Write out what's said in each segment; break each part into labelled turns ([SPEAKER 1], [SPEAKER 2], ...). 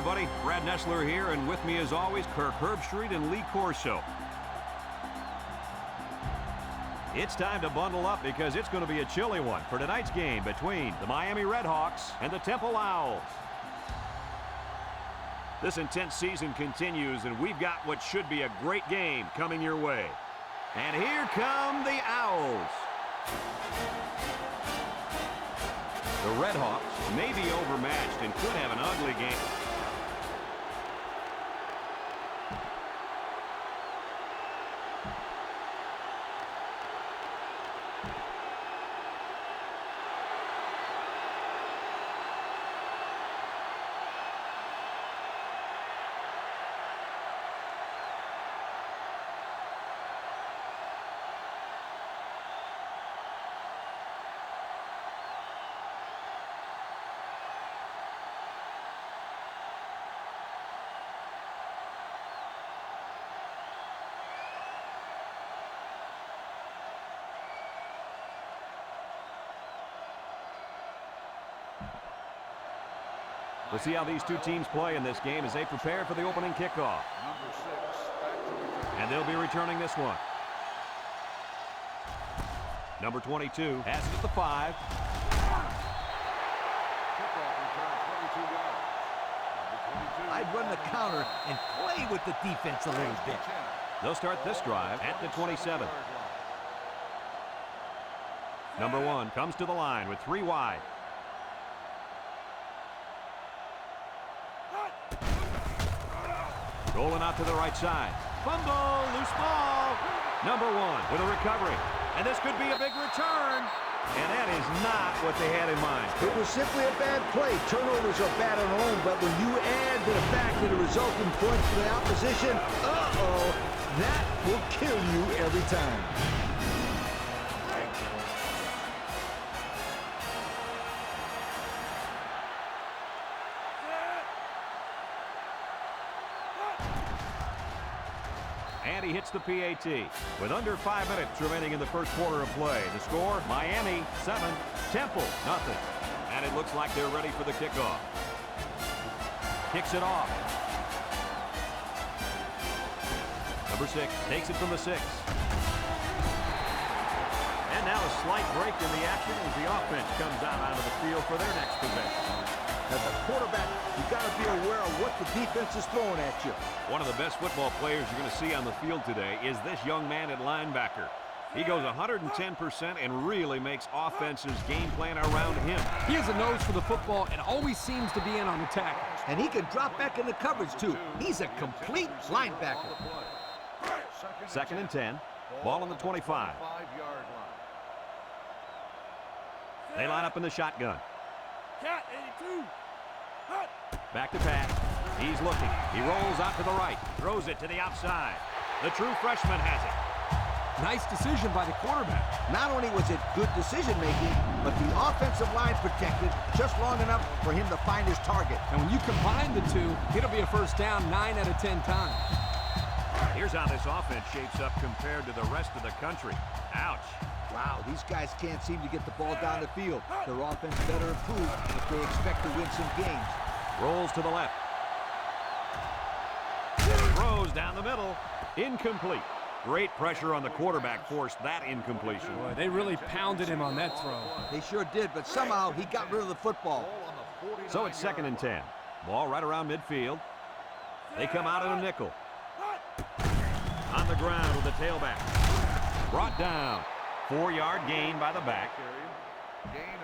[SPEAKER 1] everybody. Brad Nessler here, and with me as always, Kirk Herbstreit and Lee Corso. It's time to bundle up because it's going to be a chilly one for tonight's game between the Miami Redhawks and the Temple Owls. This intense season continues, and we've got what should be a great game coming your way. And here come the Owls. The Redhawks may be overmatched and could have an ugly game. We'll see how these two teams play in this game as they prepare for the opening kickoff. And they'll be returning this one. Number 22 has it at the 5.
[SPEAKER 2] I'd run the counter and play with the defense a little bit.
[SPEAKER 1] They'll start this drive at the 27. Number 1 comes to the line with 3 wide. Rolling out to the right side. Fumble, loose ball. Number 1 with a recovery. And this could be a big return. And that is not what they had in mind.
[SPEAKER 2] It was simply a bad play. Turnovers are bad on home, but when you add to the fact that the resulting points for the opposition, that will kill you every time.
[SPEAKER 1] And he hits the PAT. With under 5 minutes remaining in the first quarter of play. The score, Miami 7, Temple nothing. And it looks like they're ready for the kickoff. Kicks it off. Number 6 takes it from the 6. And now a slight break in the action as the offense comes out onto the field for their next possession.
[SPEAKER 2] As a quarterback, you've got to be aware of what the defense is throwing at you.
[SPEAKER 1] One of the best football players you're going to see on the field today is this young man at linebacker. He goes 110% and really makes offenses game plan around him.
[SPEAKER 3] He has a nose for the football and always seems to be in on the tackle.
[SPEAKER 2] And he can drop back into coverage, too. He's a complete linebacker.
[SPEAKER 1] 2nd and 10. Ball on the 25. They line up in the shotgun.
[SPEAKER 4] Cat 82.
[SPEAKER 1] Back to pass. He's looking. He rolls out to the right. Throws it to the outside. The true freshman has it.
[SPEAKER 3] Nice decision by the quarterback.
[SPEAKER 2] Not only was it good decision-making, but the offensive line protected just long enough for him to find his target.
[SPEAKER 3] And when you combine the two, it'll be a first down 9 out of 10 times.
[SPEAKER 1] Here's how this offense shapes up compared to the rest of the country. Ouch.
[SPEAKER 2] Wow, these guys can't seem to get the ball down the field. Their offense better improve if they expect to win some games.
[SPEAKER 1] Rolls to the left. Throws down the middle. Incomplete. Great pressure on the quarterback forced that incompletion.
[SPEAKER 3] Boy, they really pounded him on that throw.
[SPEAKER 2] They sure did, but somehow he got rid of the football.
[SPEAKER 1] So it's 2nd and 10. Ball right around midfield. They come out in a nickel. On the ground with the tailback. Brought down. 4-yard gain by the back.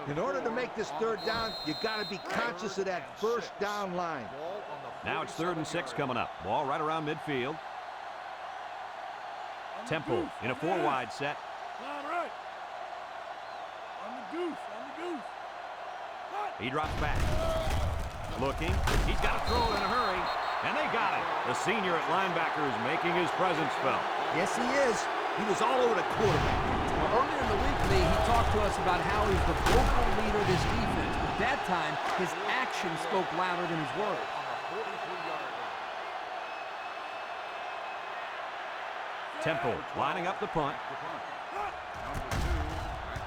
[SPEAKER 2] In order to make this 3rd down, you got to be conscious of that first down line.
[SPEAKER 1] Now it's 3rd and 6 coming up. Ball right around midfield. Temple in a 4-wide set.
[SPEAKER 4] All right. On the goose.
[SPEAKER 1] He drops back. Looking. He's got to throw it in a hurry. And they got it. The senior at linebacker is making his presence felt.
[SPEAKER 2] Yes, he is. He was all over the quarterback.
[SPEAKER 3] Well, earlier in the week, Lee, he talked to us about how he's the vocal leader of this defense. But that time, his actions spoke louder than his words.
[SPEAKER 1] Temple lining up the punt.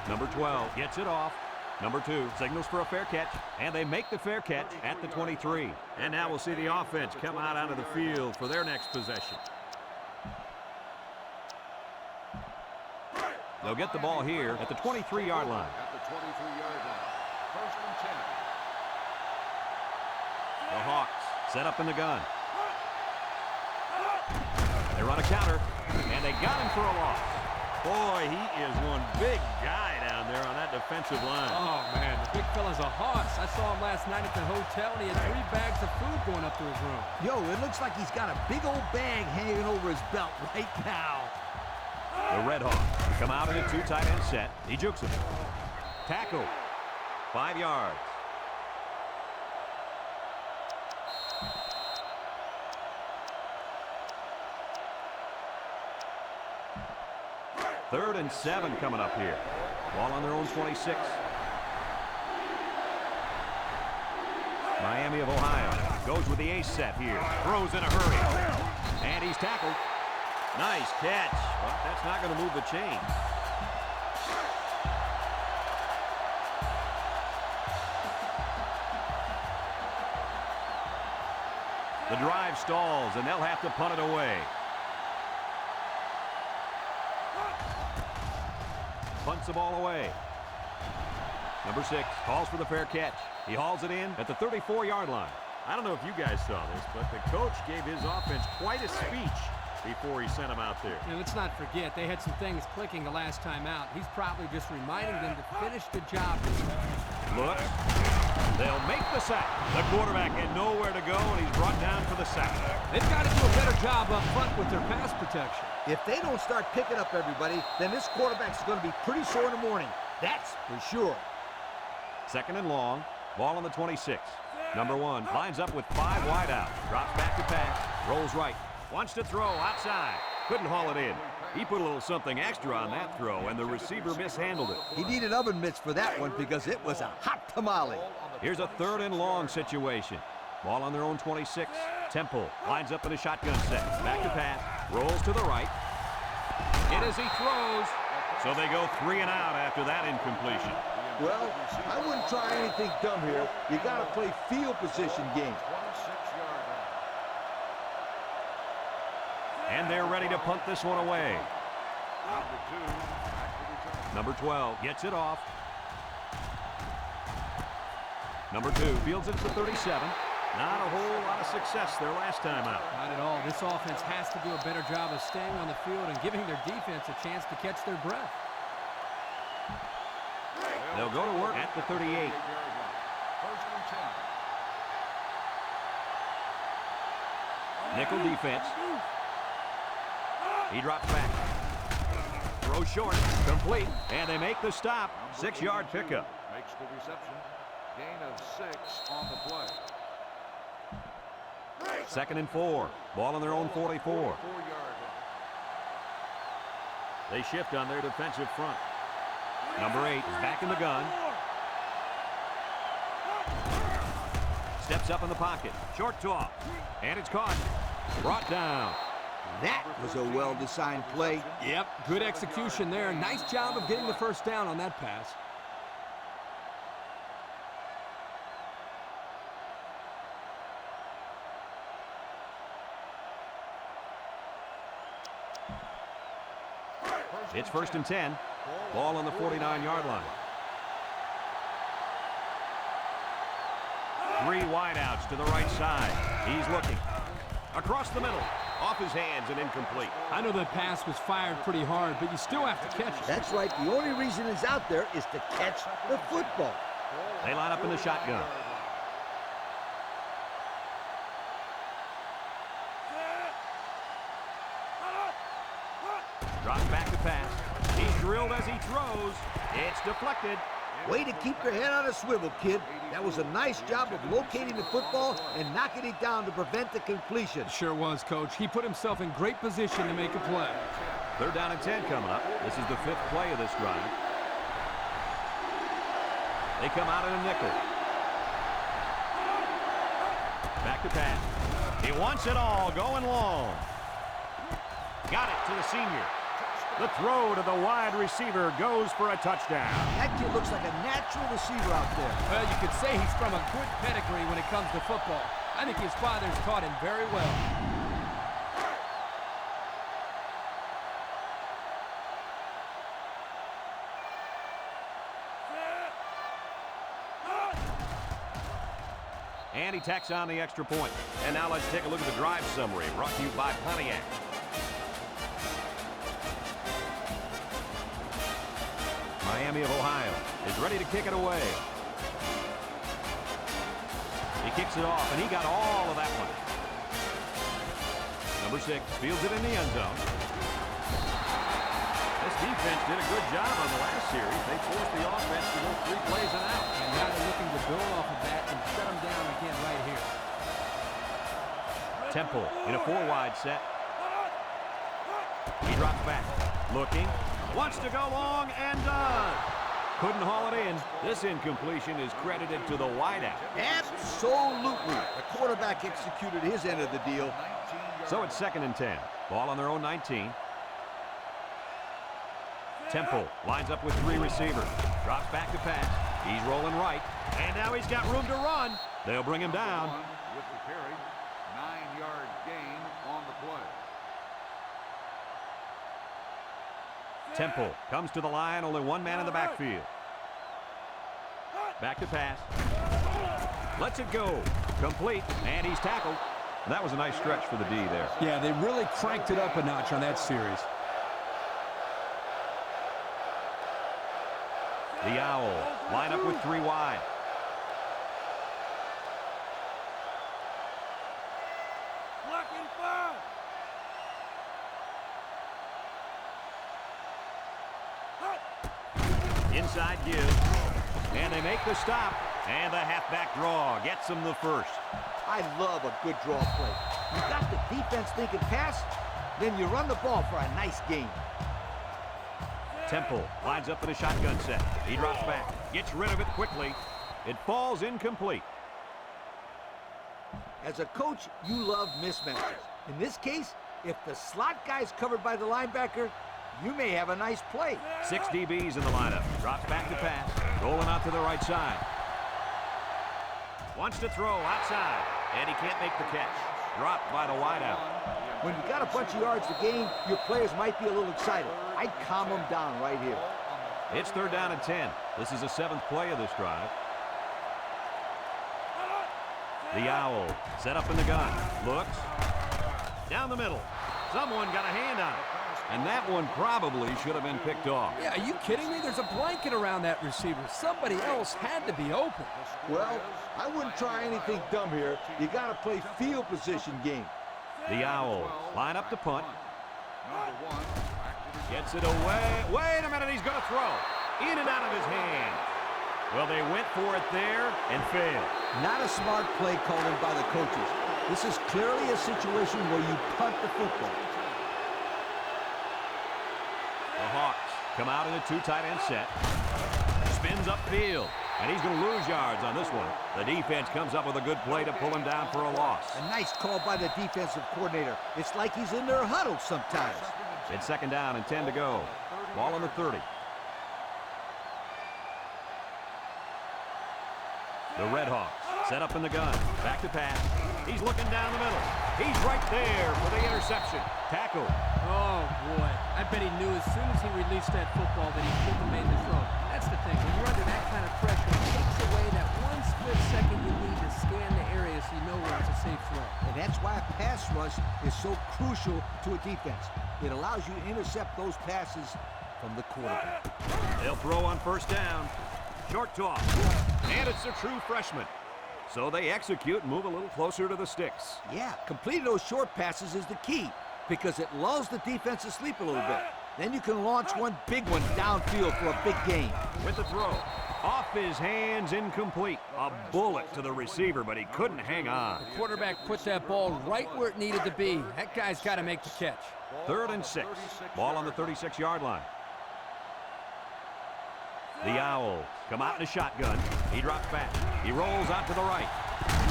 [SPEAKER 1] Number 12 gets it off. Number 2 signals for a fair catch, and they make the fair catch at the 23. And now we'll see the offense come out onto the field for their next possession. They'll get the ball here at the 23-yard line.
[SPEAKER 5] At the 23-yard line. First and 10.
[SPEAKER 1] The Hawks set up in the gun. They run a counter, and they got him for a loss. Boy, he is one big guy down there on that defensive line.
[SPEAKER 3] Oh, man, the big fella's a hoss. I saw him last night at the hotel, and he had 3 bags of food going up to his room.
[SPEAKER 2] Yo, it looks like he's got a big old bag hanging over his belt right now.
[SPEAKER 1] The Redhawks come out in a 2 tight end set. He jukes him. Tackle. 5 yards. Third and 7 coming up here. Ball on their own 26. Miami of Ohio goes with the ace set here. Throws in a hurry. And he's tackled. Nice catch, but that's not going to move the chain. The drive stalls, and they'll have to punt it away. Punts the ball away. Number 6 calls for the fair catch. He hauls it in at the 34-yard line. I don't know if you guys saw this, but the coach gave his offense quite a speech before he sent them out there.
[SPEAKER 3] And let's not forget, they had some things clicking the last time out. He's probably just reminding them to finish the job.
[SPEAKER 1] Look. They'll make the sack. The quarterback had nowhere to go, and he's brought down for the sack.
[SPEAKER 3] They've got to do a better job up front with their pass protection.
[SPEAKER 2] If they don't start picking up everybody, then this quarterback's going to be pretty sore in the morning. That's for sure.
[SPEAKER 1] Second and long. Ball on the 26. Number 1 lines up with 5 wide out. Drops back to pass. Rolls right. Wants to throw outside. Couldn't haul it in. He put a little something extra on that throw, and the receiver mishandled it.
[SPEAKER 2] He needed oven mitts for that one because it was a hot tamale.
[SPEAKER 1] Here's a third and long situation. Ball on their own 26. Temple lines up in a shotgun set. Back to pass. Rolls to the right. It as he throws. So they go 3 and out after that incompletion.
[SPEAKER 2] Well, I wouldn't try anything dumb here. You got to play field position game.
[SPEAKER 5] 26-yard line.
[SPEAKER 1] And they're ready to punt this one away.
[SPEAKER 5] Number 2 back to return.
[SPEAKER 1] Number 12 gets it off. Number 2 fields it at the 37. Not a whole lot of success their last time out.
[SPEAKER 3] Not at all. This offense has to do a better job of staying on the field and giving their defense a chance to catch their breath.
[SPEAKER 1] They'll go to work at the 38.
[SPEAKER 5] First and 10.
[SPEAKER 1] Nickel defense. He drops back. Throw short. Complete. And they make the stop. 6-yard pickup.
[SPEAKER 5] Makes the reception. Gain of 6 on the play.
[SPEAKER 1] Second and 4. Ball on their own 44.
[SPEAKER 5] 4-yard line.
[SPEAKER 1] They shift on their defensive front. Number 8 is back in the gun. Steps up in the pocket. Short toss. And it's caught. Brought down.
[SPEAKER 2] That was a well-designed play.
[SPEAKER 3] Yep, good execution there. Nice job of getting the first down on that pass.
[SPEAKER 1] It's first and 10. Ball on the 49-yard line. 3 wideouts to the right side. He's looking. Across the middle. Off his hands and incomplete.
[SPEAKER 3] I know that pass was fired pretty hard, but you still have to catch it.
[SPEAKER 2] That's right. The only reason he's out there is to catch the football.
[SPEAKER 1] They line up in the shotgun. Drops back to pass. He's drilled as he throws. It's deflected.
[SPEAKER 2] Way to keep your head on a swivel, kid. That was a nice job of locating the football and knocking it down to prevent the completion.
[SPEAKER 3] Sure was, Coach. He put himself in great position to make a play.
[SPEAKER 1] Third down and 10 coming up. This is the 5th play of this drive. They come out in a nickel. Back to pass. He wants it all, going long. Got it to the senior. The throw to the wide receiver goes for a touchdown.
[SPEAKER 2] That kid looks like a natural receiver out there.
[SPEAKER 3] Well, you could say he's from a good pedigree when it comes to football. I think his father's taught him very well.
[SPEAKER 1] And he tacks on the extra point. And now let's take a look at the drive summary brought to you by Pontiac. Miami of Ohio is ready to kick it away. He kicks it off, and he got all of that one. Number 6 fields it in the end zone. This defense did a good job on the last series. They forced the offense to go 3 plays and out.
[SPEAKER 3] And now they're looking to build off of that and shut them down again right here.
[SPEAKER 1] Temple in a 4-wide set. He drops back. Looking. Wants to go long and does. Couldn't haul it in. This incompletion is credited to the wideout.
[SPEAKER 2] Absolutely. The quarterback executed his end of the deal.
[SPEAKER 1] So it's 2nd and 10. Ball on their own 19. Temple lines up with 3 receivers. Drops back to pass. He's rolling right. And now he's got room to run. They'll bring him down.
[SPEAKER 5] With the carry, 9-yard gain on the play.
[SPEAKER 1] Temple comes to the line. Only 1 man in the backfield. Back to pass. Lets it go. Complete. And he's tackled. That was a nice stretch for the D there.
[SPEAKER 3] Yeah, they really cranked it up a notch on that series.
[SPEAKER 1] The Owls line up with 3 wide.
[SPEAKER 4] Blocking 5.
[SPEAKER 1] Inside give. And they make the stop. And the halfback draw gets them the first.
[SPEAKER 2] I love a good draw play. You got the defense thinking pass, then you run the ball for a nice gain.
[SPEAKER 1] Temple lines up in a shotgun set. He drops back. Gets rid of it quickly. It falls incomplete.
[SPEAKER 2] As a coach, you love mismatches. In this case, if the slot guy's covered by the linebacker, you may have a nice play.
[SPEAKER 1] 6 DBs in the lineup. Drops back to pass. Rolling out to the right side. Wants to throw outside. And he can't make the catch. Dropped by the wideout.
[SPEAKER 2] When you got a bunch of yards to gain, your players might be a little excited. I'd calm them down right here.
[SPEAKER 1] It's 3rd down and 10. This is the 7th play of this drive. The Owl set up in the gun. Looks. Down the middle. Someone got a hand on it. And that one probably should have been picked off.
[SPEAKER 3] Yeah, are you kidding me? There's a blanket around that receiver. Somebody else had to be open.
[SPEAKER 2] Well, I wouldn't try anything dumb here. You got to play field position game.
[SPEAKER 1] The Owls line up to punt.
[SPEAKER 5] Number 1.
[SPEAKER 1] Gets it away. Wait a minute, he's going to throw. In and out of his hand. Well, they went for it there and failed.
[SPEAKER 2] Not a smart play called in by the coaches. This is clearly a situation where you punt the football.
[SPEAKER 1] The Hawks come out in a 2 tight end set. Spins upfield. And he's going to lose yards on this one. The defense comes up with a good play to pull him down for a loss.
[SPEAKER 2] A nice call by the defensive coordinator. It's like he's in their huddle sometimes.
[SPEAKER 1] It's 2nd down and 10 to go. Ball on the 30. The Redhawks set up in the gun. Back to pass. He's looking down the middle. He's right there for the interception. Tackle.
[SPEAKER 3] Oh, boy. I bet he knew as soon as he released that football that he shouldn't have made the throw. That's the thing. When you're under that kind of pressure, it takes away that 1 split second you need to scan the area so you know where it's a safe throw.
[SPEAKER 2] And that's why a pass rush is so crucial to a defense. It allows you to intercept those passes from the quarterback.
[SPEAKER 1] They'll throw on 1st down. Short toss. And it's a true freshman. So they execute and move a little closer to the sticks.
[SPEAKER 2] Yeah, completing those short passes is the key because it lulls the defense to sleep a little bit. Then you can launch one big one downfield for a big gain.
[SPEAKER 1] With the throw. Off his hands, incomplete. A bullet to the receiver, but he couldn't hang on.
[SPEAKER 3] The quarterback put that ball right where it needed to be. That guy's got to make the catch.
[SPEAKER 1] 3rd and 6. Ball on the 36-yard line. The Owls come out in a shotgun. He drops back. He rolls out to the right.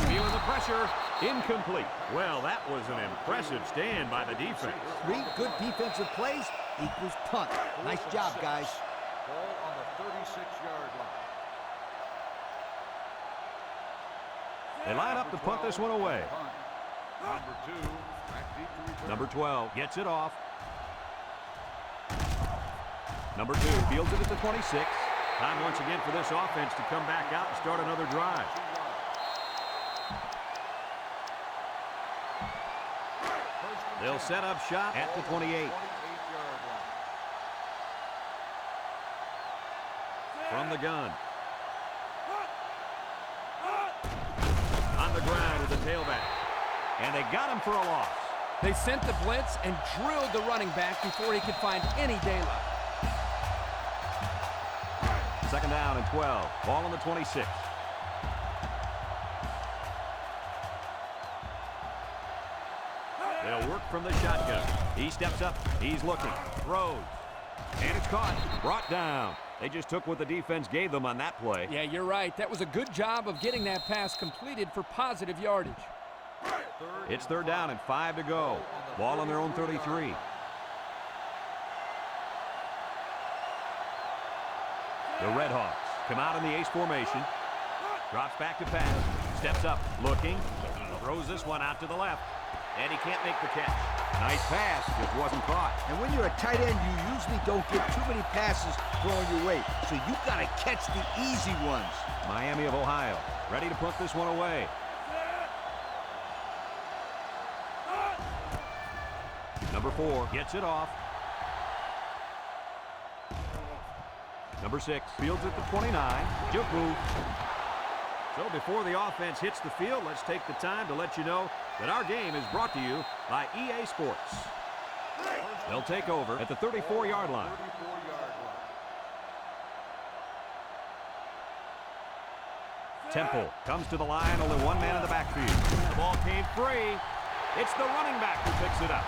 [SPEAKER 1] Feeling the pressure. Incomplete. Well, that was an impressive stand by the defense.
[SPEAKER 2] 3 good defensive plays, equals punt. Nice job, guys.
[SPEAKER 5] Ball on the 36-yard line.
[SPEAKER 1] They line up to punt this one away.
[SPEAKER 5] Number 2, back deep to return.
[SPEAKER 1] Number 12 gets it off. Number 2 fields it at the 26. Time once again for this offense to come back out and start another drive. They'll set up shop at the 28.
[SPEAKER 5] 28-yard line.
[SPEAKER 1] From the gun. On the ground with the tailback. And they got him for a loss.
[SPEAKER 3] They sent the blitz and drilled the running back before he could find any daylight.
[SPEAKER 1] Second down and 12. Ball on the 26. They'll work from the shotgun. He steps up. He's looking. Throws. And it's caught. Brought down. They just took what the defense gave them on that play.
[SPEAKER 3] Yeah, you're right. That was a good job of getting that pass completed for positive yardage.
[SPEAKER 1] It's third down and 5 to go. Ball on their own 33. The Redhawks come out in the ace formation. Drops back to pass. Steps up. Looking. Throws this one out to the left. And he can't make the catch. Nice pass. Just wasn't caught.
[SPEAKER 2] And when you're a tight end, you usually don't get too many passes thrown your way. So you've got to catch the easy ones.
[SPEAKER 1] Miami of Ohio ready to punt this one away. Number 4 gets it off. Number 6 fields at the 29. Juke move. So before the offense hits the field, let's take the time to let you know that our game is brought to you by EA Sports. They'll take over at the 34-yard line.
[SPEAKER 5] 34-yard line.
[SPEAKER 1] Temple comes to the line, only one man in the backfield. The ball came free. It's the running back who picks it up.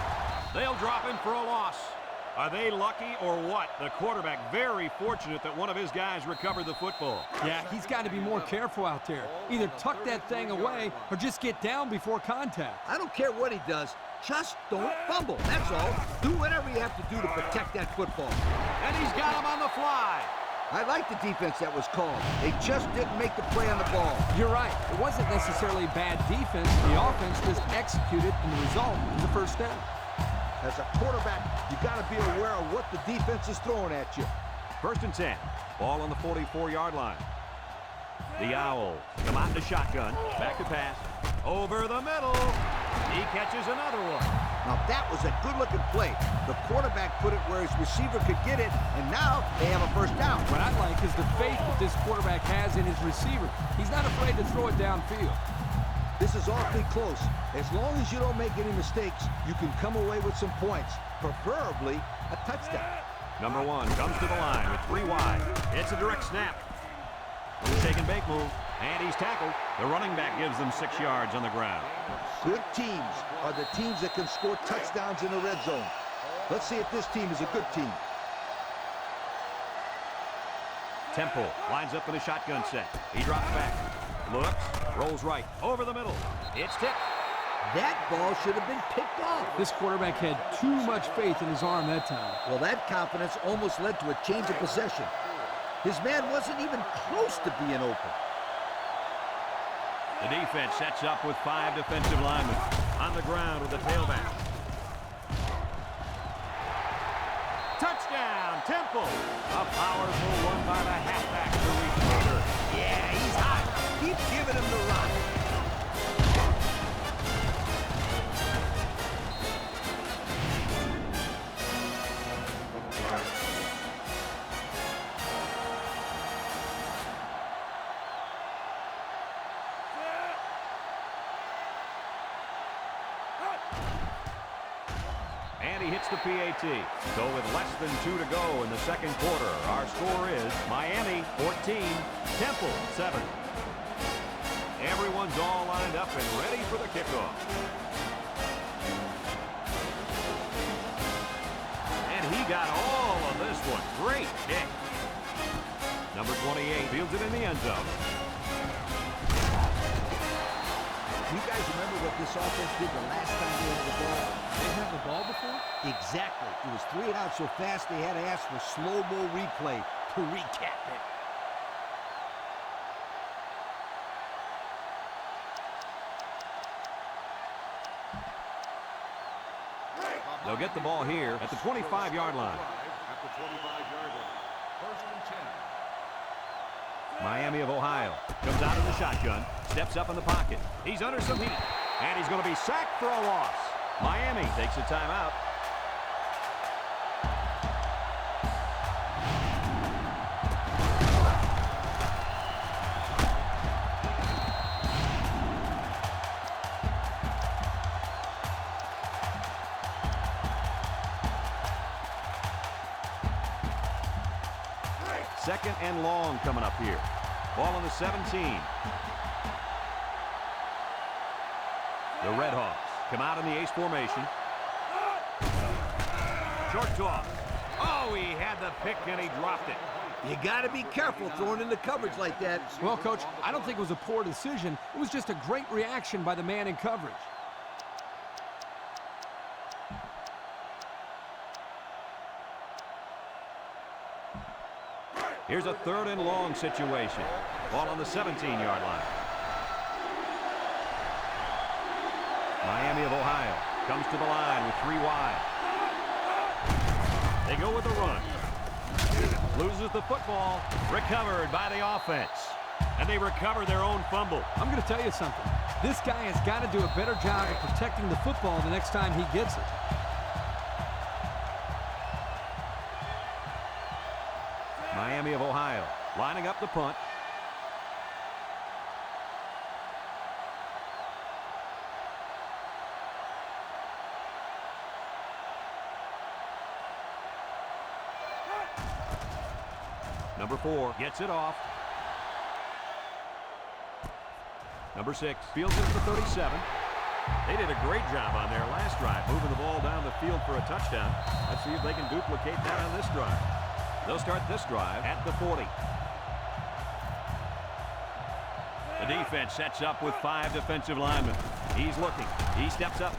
[SPEAKER 1] They'll drop him for a loss. Are they lucky or what? The quarterback very fortunate that one of his guys recovered the football.
[SPEAKER 3] Yeah, he's got to be more careful out there. Either tuck that thing away or just get down before contact.
[SPEAKER 2] I don't care what he does. Just don't fumble. That's all. Do whatever you have to do to protect that football.
[SPEAKER 1] And he's got him on the fly.
[SPEAKER 2] I like the defense that was called. They just didn't make the play on the ball.
[SPEAKER 3] You're right. It wasn't necessarily bad defense. The offense just executed, and the result is a first down.
[SPEAKER 2] As a quarterback, you got to be aware of what the defense is throwing at you.
[SPEAKER 1] First and 10. Ball on the 44-yard line. The Owls come out in the shotgun. Back to pass. Over the middle. He catches another one.
[SPEAKER 2] Now that was a good-looking play. The quarterback put it where his receiver could get it, and now they have a first down.
[SPEAKER 3] What I like is the faith that this quarterback has in his receiver. He's not afraid to throw it downfield.
[SPEAKER 2] This is awfully close. As long as you don't make any mistakes, you can come away with some points, preferably a touchdown.
[SPEAKER 1] Number 1 comes to the line with 3 wide. It's a direct snap. Shake and bake move, and he's tackled. The running back gives them 6 yards on the ground.
[SPEAKER 2] Good teams are the teams that can score touchdowns in the red zone. Let's see if this team is a good team.
[SPEAKER 1] Temple lines up in a shotgun set. He drops back. Looks, rolls right, over the middle. It's tipped.
[SPEAKER 2] That ball should have been picked off.
[SPEAKER 3] This quarterback had too much faith in his arm that time.
[SPEAKER 2] Well, that confidence almost led to a change of possession. His man wasn't even close to being open.
[SPEAKER 1] The defense sets up with 5 defensive linemen on the ground with the tailback. Touchdown, Temple. A powerful one by the halfback to reach Baker.
[SPEAKER 2] Yeah, he's hot. Keep giving him the rock.
[SPEAKER 1] And he hits the PAT. So with less than 2 to go in the second quarter, our score is Miami 14, Temple 7. Everyone's all lined up and ready for the kickoff. And he got all of this one. Great kick. Number 28 fields it in the end zone.
[SPEAKER 2] You guys remember what this offense did the last time they had the ball?
[SPEAKER 3] They have the ball before?
[SPEAKER 2] Exactly. It was 3 and out so fast they had to ask for slow-mo replay to recap it.
[SPEAKER 1] They'll get the ball here at the 25-yard line.
[SPEAKER 5] At the 25-yard line. First and 10.
[SPEAKER 1] Miami of Ohio comes out in the shotgun, steps up in the pocket. He's under some heat, and he's going to be sacked for a loss. Miami takes a timeout. Second and long coming up here. Ball on the 17. The Redhawks come out in the ace formation. Short toss. Oh, he had the pick and he dropped it.
[SPEAKER 2] You got to be careful throwing into coverage like that.
[SPEAKER 3] Well, Coach, I don't think it was a poor decision. It was just a great reaction by the man in coverage.
[SPEAKER 1] Here's a third and long situation. Ball on the 17-yard line. Miami of Ohio comes to the line with 3 wide. They go with the run. Loses the football. Recovered by the offense. And they recover their own fumble.
[SPEAKER 3] I'm going to tell you something. This guy has got to do a better job of protecting the football the next time he gets it.
[SPEAKER 1] Miami of Ohio lining up the punt. Number 4 gets it off. Number 6 fields it for 37. They did a great job on their last drive, moving the ball down the field for a touchdown. Let's see if they can duplicate that on this drive. They'll start this drive at the 40. The defense sets up with 5 defensive linemen. He's looking. He steps up.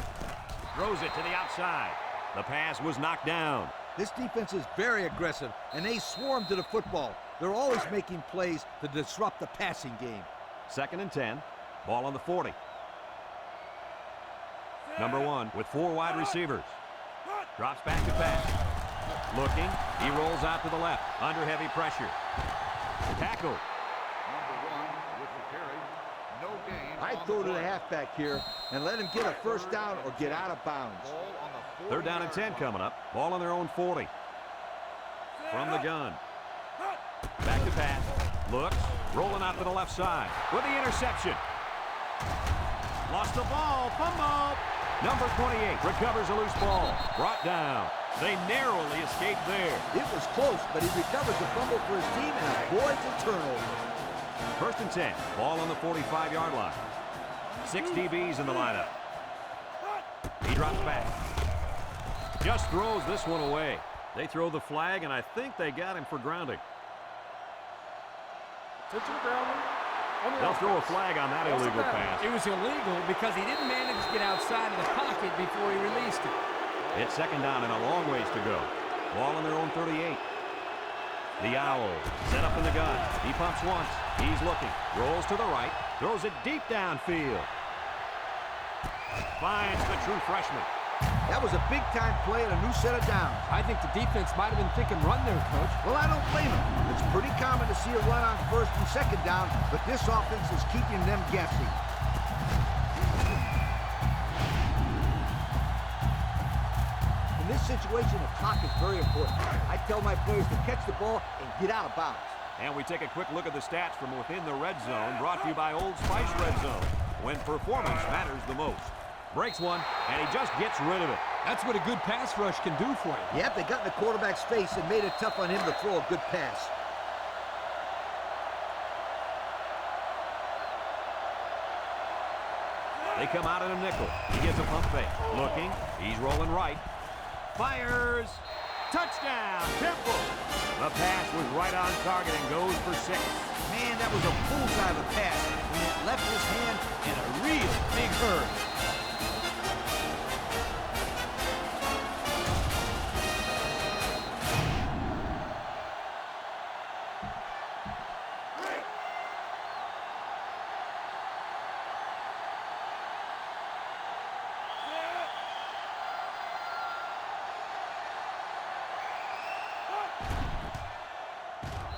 [SPEAKER 1] Throws it to the outside. The pass was knocked down.
[SPEAKER 2] This defense is very aggressive, and they swarm to the football. They're always making plays to disrupt the passing game.
[SPEAKER 1] Second and 10. Ball on the 40. Number 1 with 4 wide receivers. Drops back to pass. Looking. He rolls out to the left. Under heavy pressure. Tackle.
[SPEAKER 5] Number 1 with the carry. No gain.
[SPEAKER 2] I'd throw to the halfback here and let him get a first down or get out of bounds.
[SPEAKER 5] Ball on the
[SPEAKER 1] 3rd down and 10 coming up. Ball on their own 40. From the gun. Back to pass. Looks. Rolling out to the left side. With the interception. Lost the ball. Fumble. Number 28 recovers a loose ball. Brought down. They narrowly escaped there.
[SPEAKER 2] It was close, but he recovers the fumble for his team and avoids a turnover.
[SPEAKER 1] 1st and 10. Ball on the 45-yard line. 6 DBs in the lineup. He drops back. Just throws this one away. They throw the flag, and I think they got him for grounding. They'll throw a flag on that illegal pass.
[SPEAKER 3] It was illegal because he didn't manage to get outside of the pocket before he released it.
[SPEAKER 1] It's 2nd down and a long ways to go. Ball on their own 38. The Owls set up in the gun. He pumps once. He's looking. Rolls to the right. Throws it deep downfield. Finds the true freshman.
[SPEAKER 2] That was a big-time play and a new set of downs.
[SPEAKER 3] I think the defense might have been thinking run there, Coach.
[SPEAKER 2] Well, I don't blame him. It's pretty common to see a run on 1st and 2nd down, but this offense is keeping them guessing. In this situation, the clock is very important. I tell my players to catch the ball and get out of bounds.
[SPEAKER 1] And we take a quick look at the stats from within the red zone, brought to you by Old Spice Red Zone, when performance matters the most. Breaks one, and he just gets rid of it.
[SPEAKER 3] That's what a good pass rush can do for you.
[SPEAKER 2] Yep, they got in the quarterback's face and made it tough on him to throw a good pass.
[SPEAKER 1] They come out in a nickel. He gets a pump fake. Looking. He's rolling right. Fires. Touchdown, Temple. The pass was right on target and goes for 6.
[SPEAKER 2] Man, that was a bullseye of a pass when it left his hand in a real big hurry.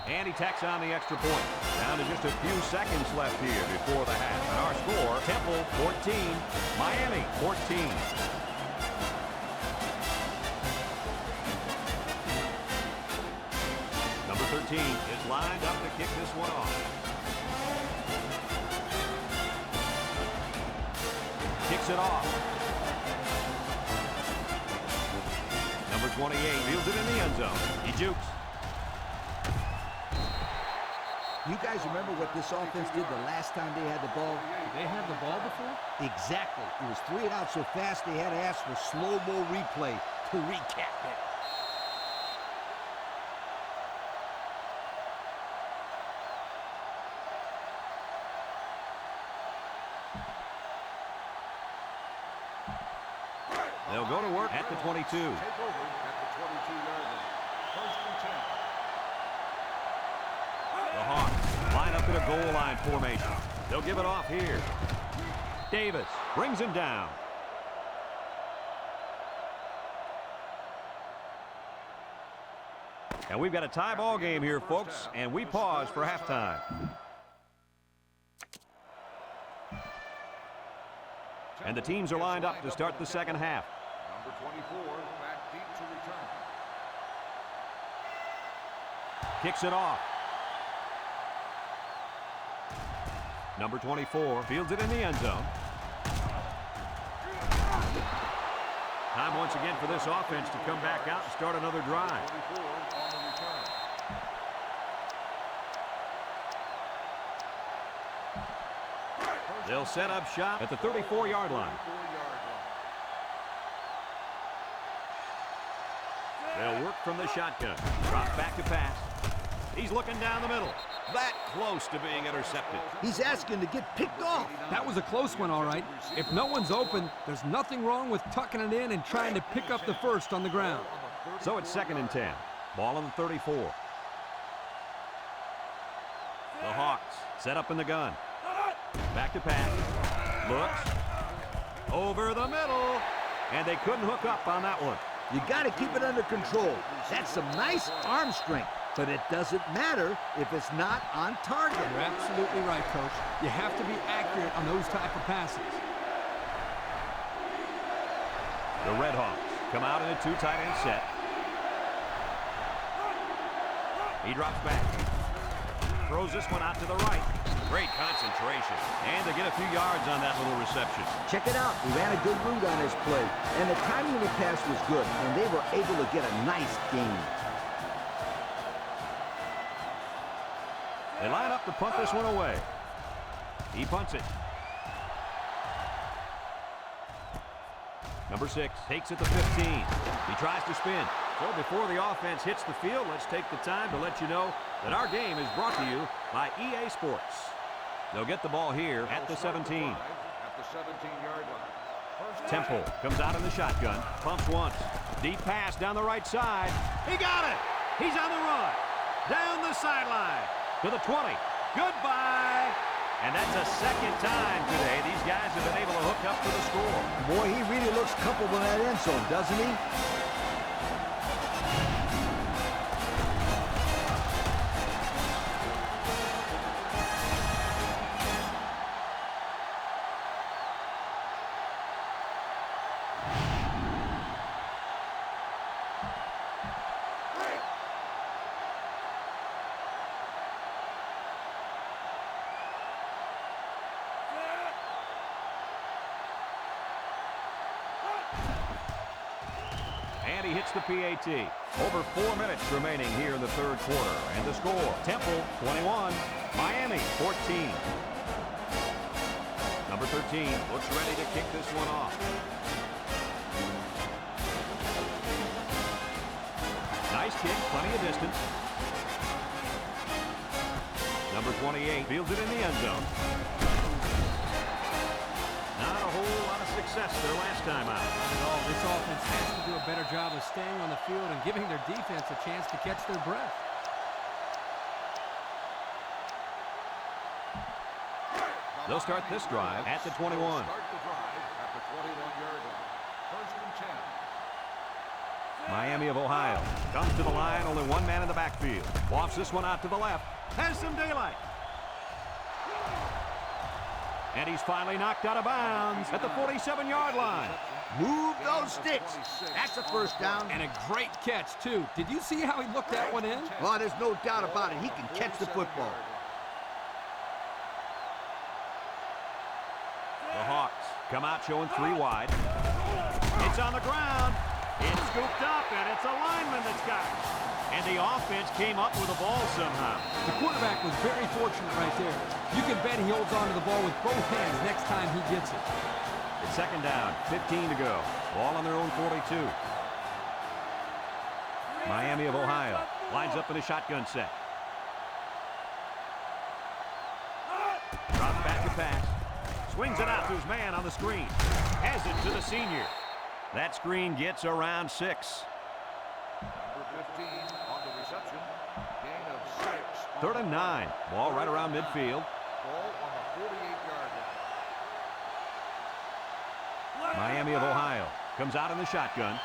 [SPEAKER 1] And he tacks on the extra point. Down to just a few seconds left here before the half. And our score, Temple 14, Miami 14. Number 13 is lined up to kick this one off. Kicks it off. Number 28 fields it in the end zone. He jukes.
[SPEAKER 2] You guys remember what this offense did the last time they had the ball?
[SPEAKER 3] Did they have the ball before?
[SPEAKER 2] Exactly. It was 3 and out so fast they had to ask for slow-mo replay to recap it.
[SPEAKER 1] They'll go to work at the 22.
[SPEAKER 5] Take over at the 22-yard line. First and 10.
[SPEAKER 1] The Hawks line up in a goal line formation. They'll give it off here. Davis brings him down. And we've got a tie ball game here, folks, and we pause for halftime. And the teams are lined up to start the second half.
[SPEAKER 5] Number 24 back deep to return.
[SPEAKER 1] Kicks it off. Number 24 fields it in the end zone. Time once again for this offense to come back out and start another drive.
[SPEAKER 5] 24 on the return.
[SPEAKER 1] They'll set up shop at the 34-yard line.
[SPEAKER 5] 34-yard line.
[SPEAKER 1] They'll work from the shotgun. Drop back to pass. He's looking down the middle. That close to being intercepted.
[SPEAKER 2] He's asking to get picked off.
[SPEAKER 3] That was a close one, all right. If no one's open, there's nothing wrong with tucking it in and trying to pick up the first on the ground.
[SPEAKER 1] So it's 2nd and 10. Ball on the 34. The Hawks set up in the gun. Back to pass. Looks. Over the middle. And they couldn't hook up on that one.
[SPEAKER 2] You got to keep it under control. That's some nice arm strength. But it doesn't matter if it's not on target.
[SPEAKER 3] You're absolutely right, Coach. You have to be accurate on those type of passes.
[SPEAKER 1] The Redhawks come out in a 2 tight end set. He drops back. Throws this one out to the right. Great concentration. And they get a few yards on that little reception.
[SPEAKER 2] Check it out. He ran a good route on his play. And the timing of the pass was good. And they were able to get a nice gain.
[SPEAKER 1] They line up to punt this one away. He punts it. Number 6 takes it to 15. He tries to spin. So before the offense hits the field, let's take the time to let you know that our game is brought to you by EA Sports. They'll get the ball here at the 17.
[SPEAKER 5] At the 17-yard line.
[SPEAKER 1] Temple comes out in the shotgun. Pumps once. Deep pass down the right side. He got it. He's on the run. Down the sideline. To the 20. Goodbye. And that's a second time today these guys have been able to hook up for the score.
[SPEAKER 2] Boy, he really looks comfortable in that end zone, doesn't he?
[SPEAKER 1] And he hits the PAT. Over 4 minutes remaining here in the third quarter. And the score, Temple 21, Miami 14. Number 13 looks ready to kick this one off. Nice kick, plenty of distance. Number 28 fields it in the end zone. Not a whole lot of success their last time out.
[SPEAKER 3] Not at all. This offense has to do a better job of staying on the field and giving their defense a chance to catch their breath.
[SPEAKER 1] They'll start this drive at the 21.
[SPEAKER 5] Start the drive at the 21-yard line. First and 10.
[SPEAKER 1] Miami of Ohio comes to the line, only one man in the backfield. Wafts this one out to the left. Has some daylight. And he's finally knocked out of bounds at the 47-yard line.
[SPEAKER 2] Move those sticks. That's a first down.
[SPEAKER 3] And a great catch, too. Did you see how he looked that one in?
[SPEAKER 2] Well, there's no doubt about it. He can catch the football.
[SPEAKER 1] The Hawks come out showing 3 wide. It's on the ground. It's scooped up, and it's a lineman that's got it. And the offense came up with the ball somehow.
[SPEAKER 3] The quarterback was very fortunate right there. You can bet he holds on to the ball with both hands next time he gets it.
[SPEAKER 1] It's second down, 15 to go. Ball on their own 42. Miami of Ohio lines up in a shotgun set. Drops back to pass. Swings it out to his man on the screen. Has it to the senior. That screen gets around 6.
[SPEAKER 5] Number 15 on the reception. Gain of 6.
[SPEAKER 1] Third and 9. Ball right around midfield.
[SPEAKER 5] Ball on the 48-yard line.
[SPEAKER 1] Miami of Ohio comes out in the shotgun.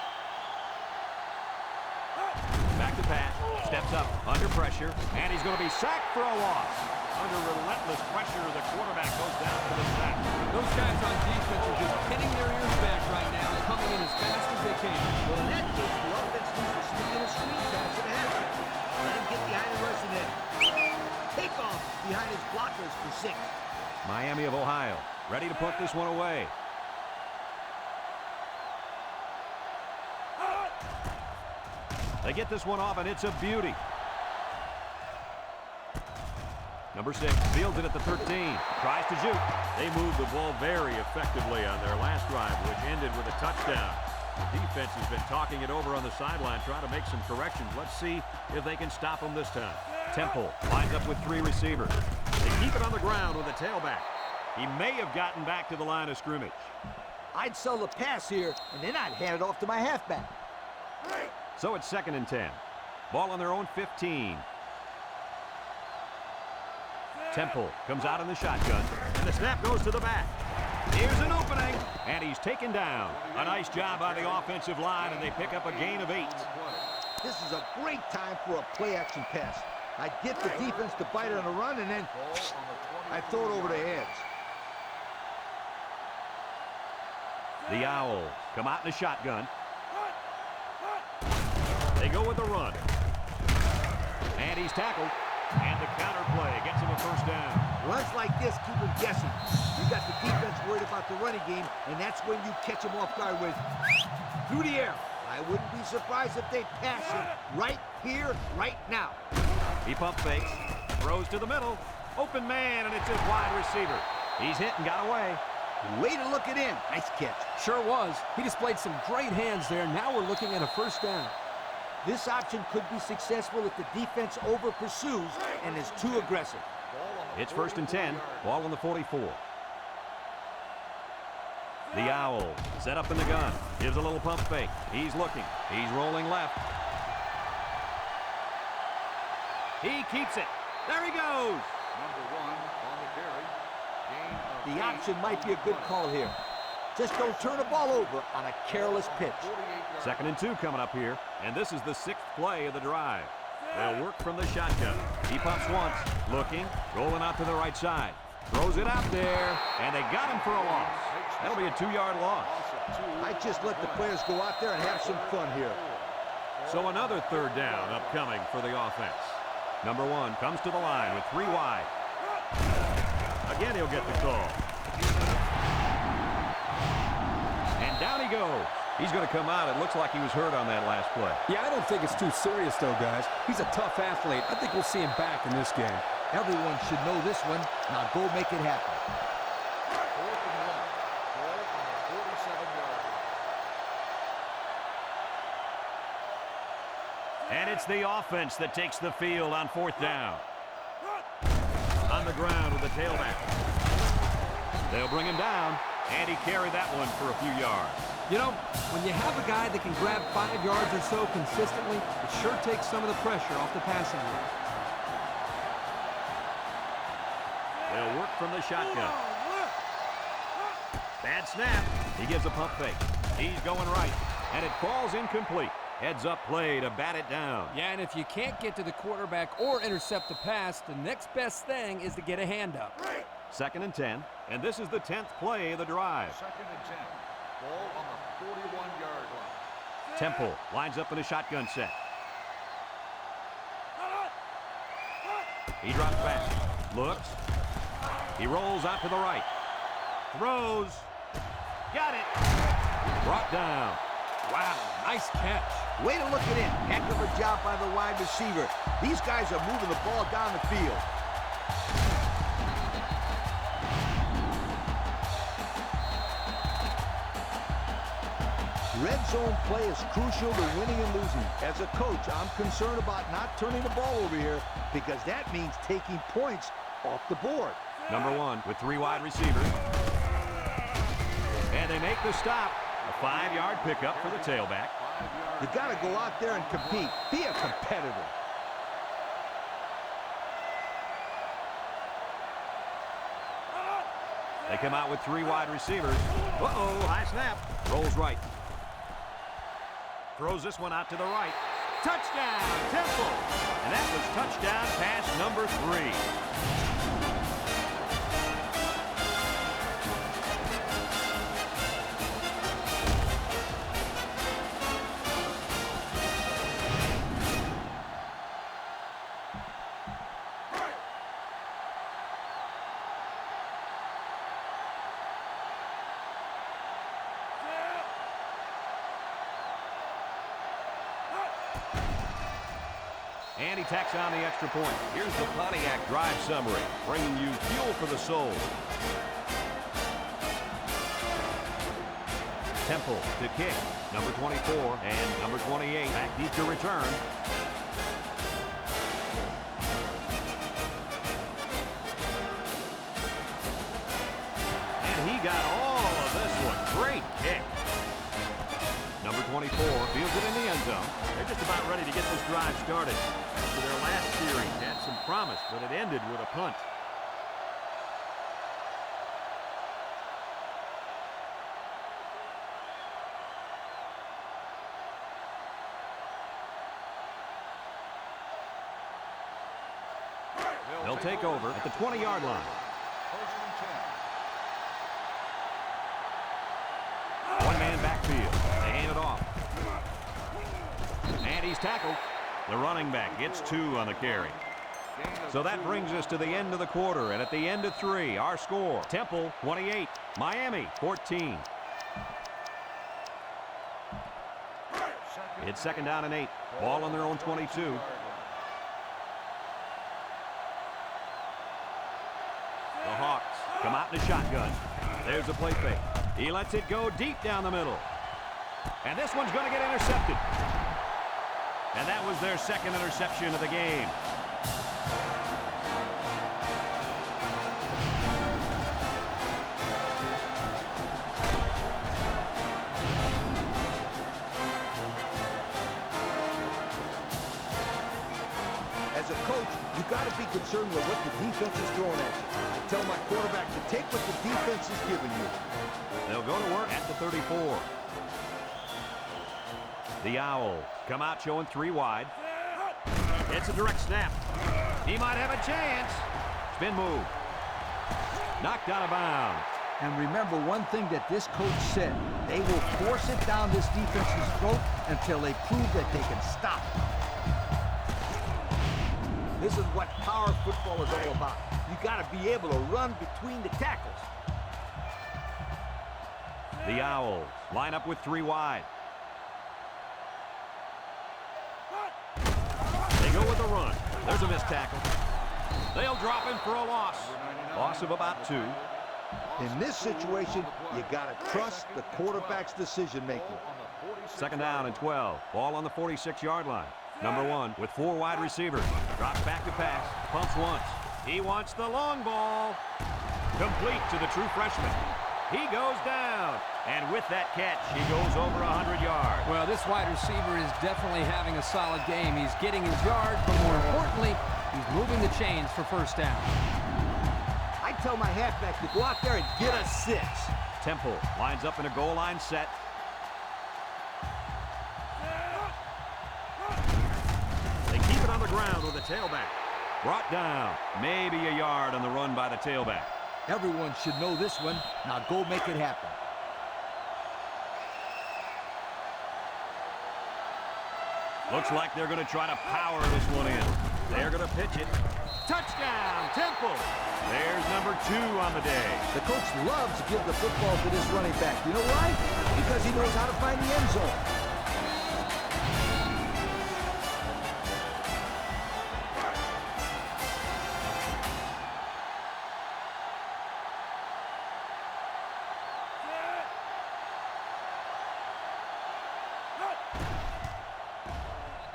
[SPEAKER 1] Back to pass. Steps up under pressure. And he's going to be sacked for a loss. Under relentless pressure, the quarterback goes down for the sack.
[SPEAKER 3] Those guys on defense are just pinning their ears back right now, coming in as fast as they can.
[SPEAKER 2] Well, in that case, the offense needs to sneak in a screen pass and have it. Let him get behind the rush and then take off behind his blockers for 6.
[SPEAKER 1] Miami of Ohio ready to put this one away. They get this one off, and it's a beauty. Number 6 fields it at the 13. Tries to shoot. They moved the ball very effectively on their last drive, which ended with a touchdown. The defense has been talking it over on the sideline, trying to make some corrections. Let's see if they can stop them this time. Temple lines up with 3 receivers. They keep it on the ground with a tailback. He may have gotten back to the line of scrimmage.
[SPEAKER 2] I'd sell the pass here, and then I'd hand it off to my halfback.
[SPEAKER 1] So it's second and 10. Ball on their own 15. Temple comes out in the shotgun, and the snap goes to the back. Here's an opening, and he's taken down. A nice job by the offensive line, and they pick up a gain of 8.
[SPEAKER 2] This is a great time for a play-action pass. I'd get the defense to bite on a run, and then I'd throw it over the heads.
[SPEAKER 1] The Owls come out in the shotgun. They go with the run. And he's tackled. And the counter play gets him a first down.
[SPEAKER 2] Runs like this keep him guessing. You got the defense worried about the running game, and that's when you catch him off guard with through the air. I wouldn't be surprised if they pass it right here, right now.
[SPEAKER 1] He pump fakes, throws to the middle. Open man, and it's his wide receiver. He's hit and got away.
[SPEAKER 2] Way to look it in. Nice catch.
[SPEAKER 3] Sure was. He displayed some great hands there. Now we're looking at a first down.
[SPEAKER 2] This option could be successful if the defense over-pursues and is too aggressive.
[SPEAKER 1] It's first and 10. Ball on the 44. The Owl set up in the gun. Gives a little pump fake. He's looking. He's rolling left. He keeps it. There he goes.
[SPEAKER 5] Number 1 on the carry. Gain of
[SPEAKER 2] The
[SPEAKER 5] 8.
[SPEAKER 2] option might be a good call here. Just don't turn the ball over on a careless pitch.
[SPEAKER 5] 48-yard
[SPEAKER 1] Second and 2 coming up here. And this is the 6th play of the drive. They'll work from the shotgun. He pumps once. Looking. Rolling out to the right side. Throws it out there. And they got him for a loss. That'll be a 2-yard loss.
[SPEAKER 2] I just let the players go out there and have some fun here.
[SPEAKER 1] So another third down upcoming for the offense. Number 1 comes to the line with 3 wide. Again, he'll get the call. And down he goes. He's going to come out. It looks like he was hurt on that last play.
[SPEAKER 6] Yeah, I don't think it's too serious, though, guys. He's a tough athlete. I think we'll see him back in this game.
[SPEAKER 2] Everyone should know this one. Now go make it happen.
[SPEAKER 5] 4th and 1. Ball on the 47-yard line.
[SPEAKER 1] And it's the offense that takes the field on 4th down. On the ground with the tailback. They'll bring him down, and he carried that one for a few yards.
[SPEAKER 3] You know, when you have a guy that can grab 5 yards or so consistently, it sure takes some of the pressure off the passing game.
[SPEAKER 1] They'll work from the shotgun. Bad snap. He gives a pump fake. He's going right, and it falls incomplete. Heads-up play to bat it down.
[SPEAKER 3] Yeah, and if you can't get to the quarterback or intercept the pass, the next best thing is to get a hand up.
[SPEAKER 1] 2nd and 10, and this is the 10th play of the drive.
[SPEAKER 5] 2nd and 10. Ball on the 41-yard line.
[SPEAKER 1] Temple lines up in a shotgun set. He drops back. Looks. He rolls out to the right. Throws. Got it. Brought down.
[SPEAKER 3] Wow, nice catch.
[SPEAKER 2] Way to look it in. Heck of a job by the wide receiver. These guys are moving the ball down the field. Red zone play is crucial to winning and losing. As a coach, I'm concerned about not turning the ball over here because that means taking points off the board.
[SPEAKER 1] Number 1 with 3 wide receivers. And they make the stop. A 5-yard pickup for the tailback.
[SPEAKER 2] You got to go out there and compete. Be a competitor.
[SPEAKER 1] They come out with 3 wide receivers. Uh-oh, high snap. Rolls right. Throws this one out to the right. Touchdown, Temple! And that was touchdown pass number 3. And he tacks on the extra point. Here's the Pontiac drive summary, bringing you fuel for the soul. Temple to kick. Number 24 and number 28 back deep to return. And he got all of this one. Great kick. Number 24 fields it in the end zone. They're just about ready to get this drive started. After their last series had some promise, but it ended with a punt. They'll take over at the 20-yard line.
[SPEAKER 5] 1st and 10.
[SPEAKER 1] One-man backfield. They hand it off. And he's tackled. The running back gets 2 on the carry. So that brings us to the end of the quarter, and at the end of 3, our score, Temple 28, Miami 14. It's 2nd down and 8. Ball on their own 22. The Hawks come out in a shotgun. There's a play fake. He lets it go deep down the middle. And this one's going to get intercepted. And that was their 2nd interception of the game.
[SPEAKER 2] As a coach, you got to be concerned with what the defense is throwing at you. I tell my quarterback to take what the defense is giving you.
[SPEAKER 1] They'll go to work at the 34. The Owls come out showing 3 wide. It's a direct snap. He might have a chance. Spin move. Knocked out of bounds.
[SPEAKER 2] And remember one thing that this coach said. They will force it down this defense's throat until they prove that they can stop it. This is what power football is all about. You got to be able to run between the tackles.
[SPEAKER 1] The Owls line up with 3 wide. They go with a run. There's a missed tackle. They'll drop him for a loss. Loss of about 2.
[SPEAKER 2] In this situation, you got to trust the quarterback's decision-making.
[SPEAKER 1] 2nd down and 12. Ball on the 46-yard line. Number 1 with 4 wide receivers. Drops back to pass. Pumps once. He wants the long ball. Complete to the true freshman. He goes down. And with that catch, he goes over 100 yards.
[SPEAKER 3] Well, this wide receiver is definitely having a solid game. He's getting his yards, but more importantly, he's moving the chains for first down.
[SPEAKER 2] I tell my halfback to go out there and get a 6.
[SPEAKER 1] Temple lines up in a goal line set. They keep it on the ground with the tailback. Brought down. Maybe a yard on the run by the tailback.
[SPEAKER 2] Everyone should know this one. Now go make it happen.
[SPEAKER 1] Looks like they're going to try to power this one in. They're going to pitch it. Touchdown, Temple. There's number 2 on the day.
[SPEAKER 2] The coach loves to give the football to this running back. You know why? Because he knows how to find the end zone.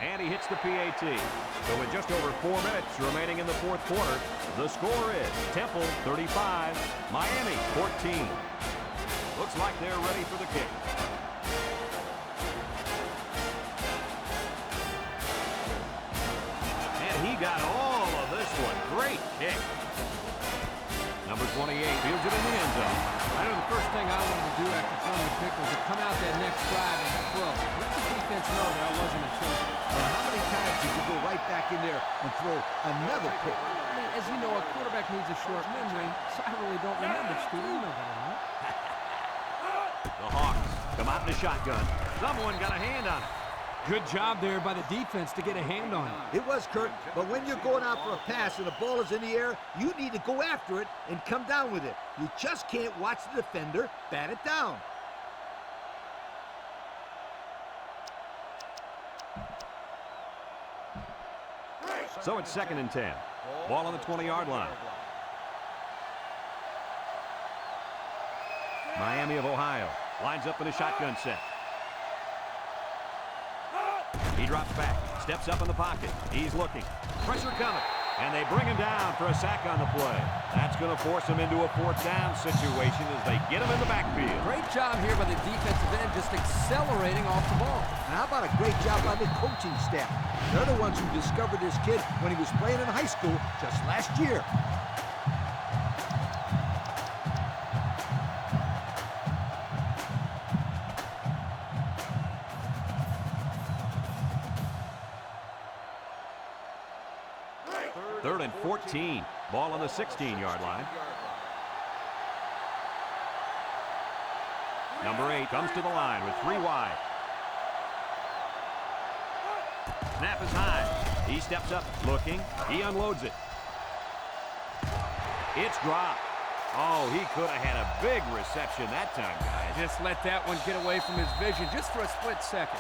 [SPEAKER 1] And he hits the PAT. So with just over 4 minutes remaining in the fourth quarter, the score is Temple 35, Miami 14. Looks like they're ready for the kick. And he got all of this one. Great kick. Number 28 fields it in the end zone.
[SPEAKER 3] I know the first thing I wanted to do after throwing the pick was to come out that next drive and throw. Let the defense know that I wasn't a choker.
[SPEAKER 2] Well, how many times did you go right back in there and throw another pick?
[SPEAKER 3] I mean, as you know, a quarterback needs a short memory, so I really don't remember, Scooter. You know better, right?
[SPEAKER 1] The Hawks come out in the shotgun. Someone got a hand on it.
[SPEAKER 6] Good job there by the defense to get a hand on it.
[SPEAKER 2] It was, Kurt, but when you're going out for a pass and the ball is in the air, you need to go after it and come down with it. You just can't watch the defender bat it down.
[SPEAKER 1] So it's 2nd and 10. Ball on the 20-yard line. Miami of Ohio lines up in a shotgun set. He drops back, steps up in the pocket. He's looking. Pressure coming. And they bring him down for a sack on the play. That's going to force him into a 4th down situation as they get him in the backfield.
[SPEAKER 3] Great job here by the defensive end, just accelerating off the ball.
[SPEAKER 2] And how about a great job by the coaching staff? They're the ones who discovered this kid when he was playing in high school just last year.
[SPEAKER 1] Third and 14. Ball on the 16-yard line. Number 8 comes to the line with 3 wide. Snap is high. He steps up, looking. He unloads it. It's dropped. Oh, he could have had a big reception that time, guys.
[SPEAKER 3] Just let that one get away from his vision just for a split second.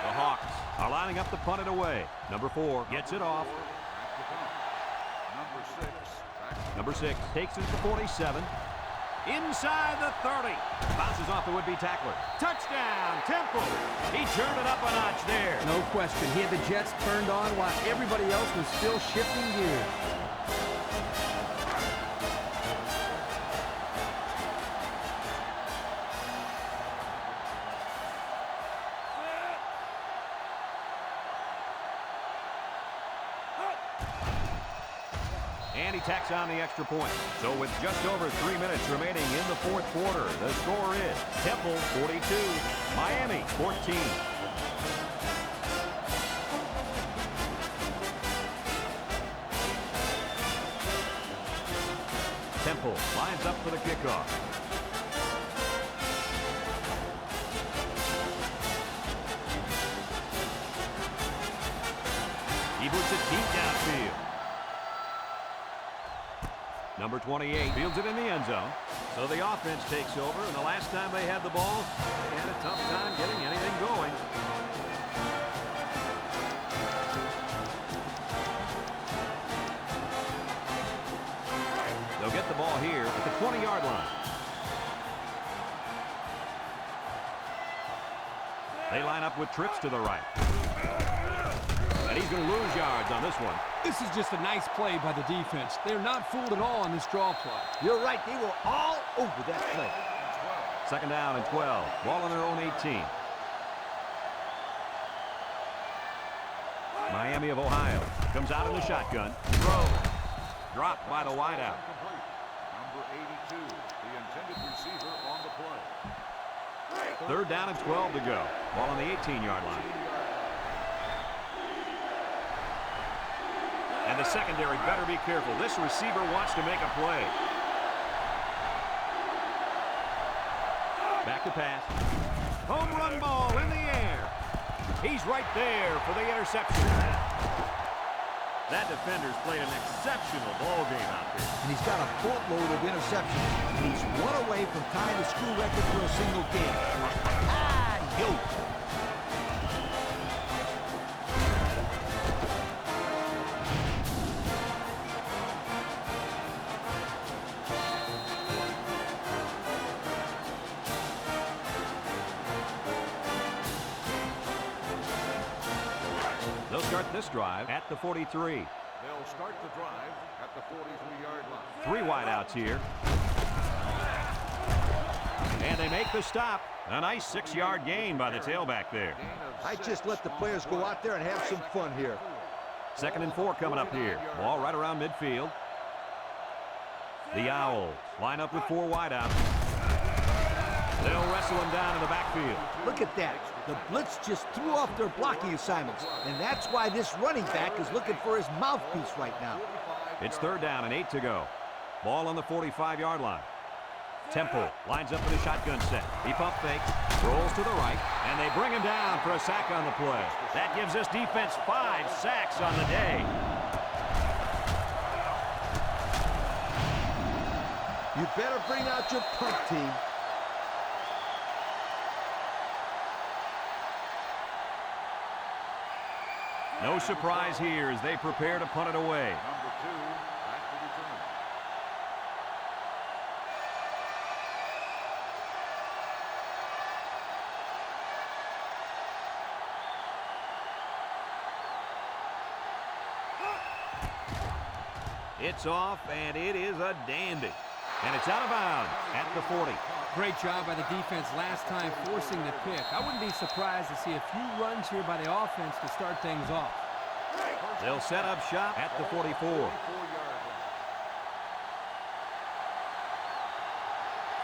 [SPEAKER 1] The Hawks are lining up to punt it away. Number 4 gets it off. Number 6 takes it to 47. Inside the 30. Bounces off the would-be tackler. Touchdown, Temple. He turned it up a notch there.
[SPEAKER 3] No question. He had the Jets turned on while everybody else was still shifting gears.
[SPEAKER 1] And he tacks on the extra point. So with just over 3 minutes remaining in the fourth quarter, the score is Temple 42, Miami 14. Temple lines up for the kickoff. He boots it deep downfield. Number 28 fields it in the end zone. So the offense takes over, and the last time they had the ball, they had a tough time getting anything going. The They'll get the ball here at the 20-yard line. They line up with trips to the right. And he's going to lose yards on this one.
[SPEAKER 6] This is just a nice play by the defense. They're not fooled at all on this draw play.
[SPEAKER 2] You're right. They were all over that play.
[SPEAKER 1] Second down and 12. Ball on their own 18. Miami of Ohio comes out in the shotgun. Throw. Dropped by the wideout.
[SPEAKER 5] Number 82, the intended receiver on the play.
[SPEAKER 1] Third down and 12 to go. Ball on the 18-yard line. And the secondary better be careful. This receiver wants to make a play. Back to pass. Home run ball in the air. He's right there for the interception. That defender's played an exceptional ball game out there.
[SPEAKER 2] And he's got a boatload of interceptions. And he's one away from tying the school record for a single game. Yo!
[SPEAKER 1] They'll start this drive at the 43.
[SPEAKER 5] They'll start the drive at the 43-yard line.
[SPEAKER 1] 3 wideouts here. And they make the stop. A nice 6-yard gain by the tailback there.
[SPEAKER 2] I just let the players go out there and have some fun here.
[SPEAKER 1] Second and 4 coming up here. Ball right around midfield. The Owls line up with 4 wideouts. They'll wrestle him down in the backfield.
[SPEAKER 2] Look at that. The blitz just threw off their blocking assignments. And that's why this running back is looking for his mouthpiece right now.
[SPEAKER 1] It's third down and 8 to go. Ball on the 45-yard line. Temple lines up in a shotgun set. He pump fakes, rolls to the right, and they bring him down for a sack on the play. That gives this defense 5 sacks on the day.
[SPEAKER 2] You better bring out your punt team.
[SPEAKER 1] No surprise here as they prepare to punt it away.
[SPEAKER 5] Number 2, back to return.
[SPEAKER 1] It's off, and it is a dandy. And it's out of bounds at the 40.
[SPEAKER 3] Great job by the defense last time forcing the pick. I wouldn't be surprised to see a few runs here by the offense to start things off.
[SPEAKER 1] They'll set up shop at the 44.
[SPEAKER 5] 4-yard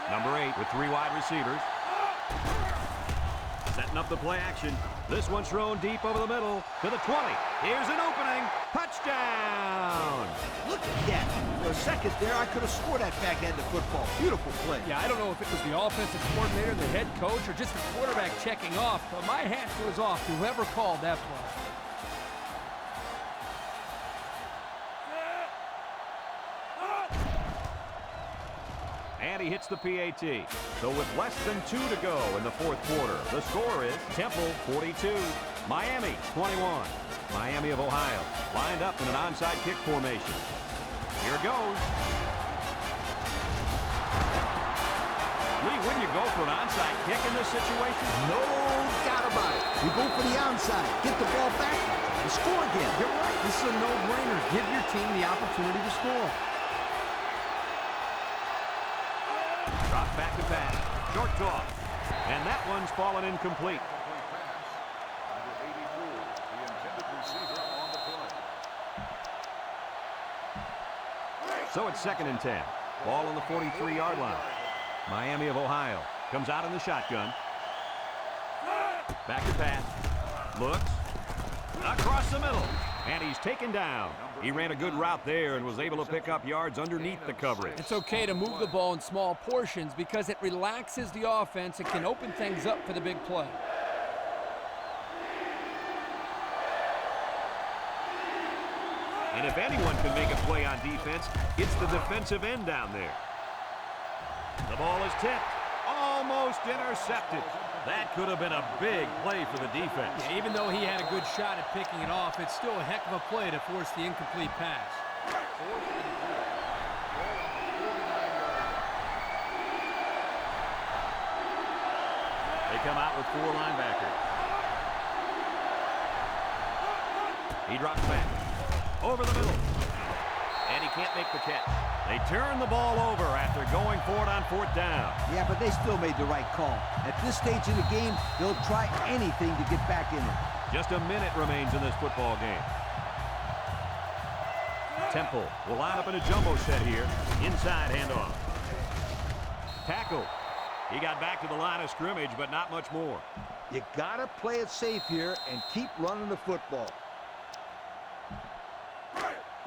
[SPEAKER 5] line.
[SPEAKER 1] Number 8 with 3 wide receivers. Setting up the play action. This one's thrown deep over the middle to the 20. Here's an opening. Touchdown!
[SPEAKER 2] Look at that. For a second there, I could have scored that back end of football. Beautiful play.
[SPEAKER 3] Yeah, I don't know if it was the offensive coordinator, the head coach, or just the quarterback checking off, but my hat goes off to whoever called that play.
[SPEAKER 1] And he hits the PAT. So with less than 2 to go in the fourth quarter, the score is Temple 42, Miami 21. Miami of Ohio lined up in an onside kick formation. Here it goes. Lee, wouldn't you go for an onside kick in this situation?
[SPEAKER 2] No doubt about it. You go for the onside, get the ball back, and score again.
[SPEAKER 3] You're right. This is a no-brainer. Give your team the opportunity to score.
[SPEAKER 1] Drop back to pass. Short toss. And that one's fallen incomplete.
[SPEAKER 5] Complete pass. Number 84, the intended receiver on the play.
[SPEAKER 1] So it's second and 10. Ball on the 43-yard line. Miami of Ohio comes out in the shotgun. Back to pass. Looks. Across the middle. And he's taken down. He ran a good route there and was able to pick up yards underneath the coverage.
[SPEAKER 3] It's okay to move the ball in small portions because it relaxes the offense and can open things up for the big play.
[SPEAKER 1] And if anyone can make a play on defense, it's the defensive end down there. The ball is tipped. Almost intercepted. That could have been a big play for the defense.
[SPEAKER 3] Yeah, even though he had a good shot at picking it off, it's still a heck of a play to force the incomplete pass.
[SPEAKER 1] They come out with 4 linebackers. He drops back. Over the middle. And he can't make the catch. They turn the ball over after going for it on 4th down.
[SPEAKER 2] Yeah, but they still made the right call. At this stage in the game, they'll try anything to get back in it.
[SPEAKER 1] Just a minute remains in this football game. Temple will line up in a jumbo set here. Inside handoff. Tackle. He got back to the line of scrimmage, but not much more.
[SPEAKER 2] You gotta play it safe here and keep running the football.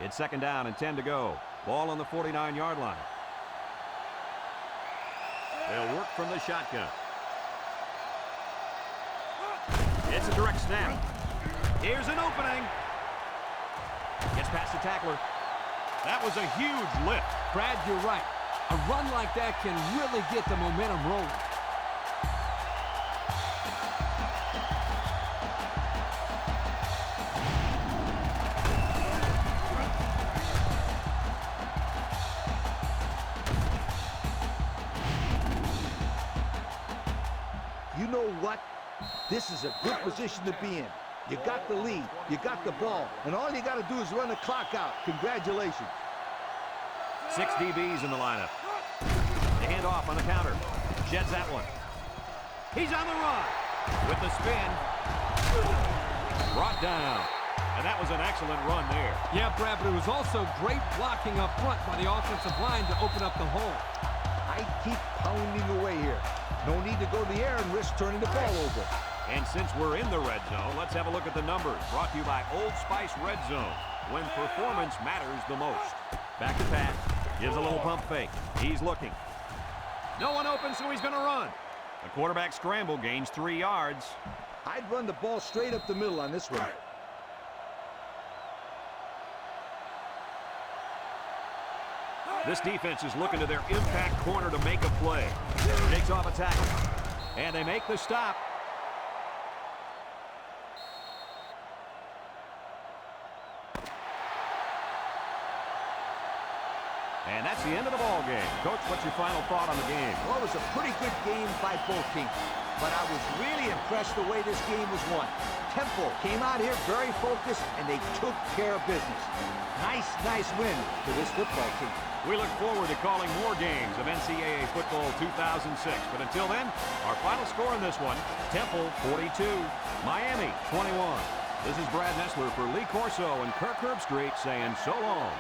[SPEAKER 1] It's 2nd down and 10 to go. Ball on the 49-yard line. They'll work from the shotgun. It's a direct snap. Here's an opening. Gets past the tackler. That was a huge lift.
[SPEAKER 3] Brad, you're right. A run like that can really get the momentum rolling.
[SPEAKER 2] You know what? This is a good position to be in. You got the lead, you got the ball, and all you got to do is run the clock out. Congratulations.
[SPEAKER 1] 6 DBs in the lineup. They hand off on the counter. Sheds that one. He's on the run. With the spin. Brought down. And that was an excellent run there.
[SPEAKER 3] Yeah, Brad, but it was also great blocking up front by the offensive line to open up the hole.
[SPEAKER 2] I keep pounding away here. No need to go to the air and risk turning the ball over.
[SPEAKER 1] And since we're in the red zone, let's have a look at the numbers. Brought to you by Old Spice Red Zone, when performance matters the most. Back to pass. Gives a little pump fake. He's looking. No one open, so he's going to run. The quarterback scramble gains 3 yards.
[SPEAKER 2] I'd run the ball straight up the middle on this one.
[SPEAKER 1] This defense is looking to their impact corner to make a play. Takes off a tackle. And they make the stop. And that's the end of the ball game. Coach, what's your final thought on the game?
[SPEAKER 2] Well, it was a pretty good game by both teams. But I was really impressed the way this game was won. Temple came out here very focused, and they took care of business. Nice win for this football team.
[SPEAKER 1] We look forward to calling more games of NCAA Football 2006. But until then, our final score in this one, Temple 42, Miami 21. This is Brad Nessler for Lee Corso and Kirk Herbstreit saying so long.